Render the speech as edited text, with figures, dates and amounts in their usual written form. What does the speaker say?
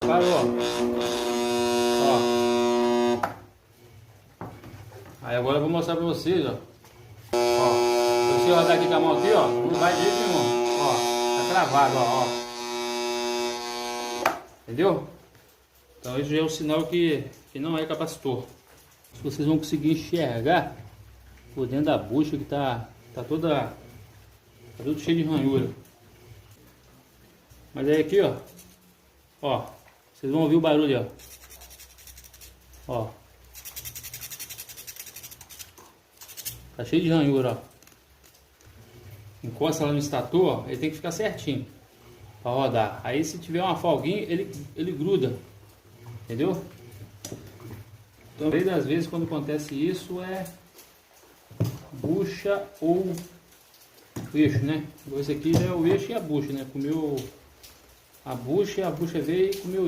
Parou. Ó. Aí agora eu vou mostrar pra vocês, ó. Ó. Se você rodar aqui com a mão aqui, ó, não vai de jeito nenhum. Ó. Tá travado, ó. Entendeu? Então isso já é um sinal que não é capacitor. Se vocês vão conseguir enxergar por dentro da bucha que tá tudo cheio de ranhura. Mas aí aqui, ó, vocês vão ouvir o barulho, ó. Tá cheio de ranhura, ó. Encosta lá no estator, ó, ele tem que ficar certinho para rodar. Aí se tiver uma folguinha, ele gruda, entendeu? Então, a maioria das vezes quando acontece isso é bucha ou eixo, né? Esse aqui é o eixo e a bucha, né? Comeu a bucha veio e comeu o eixo.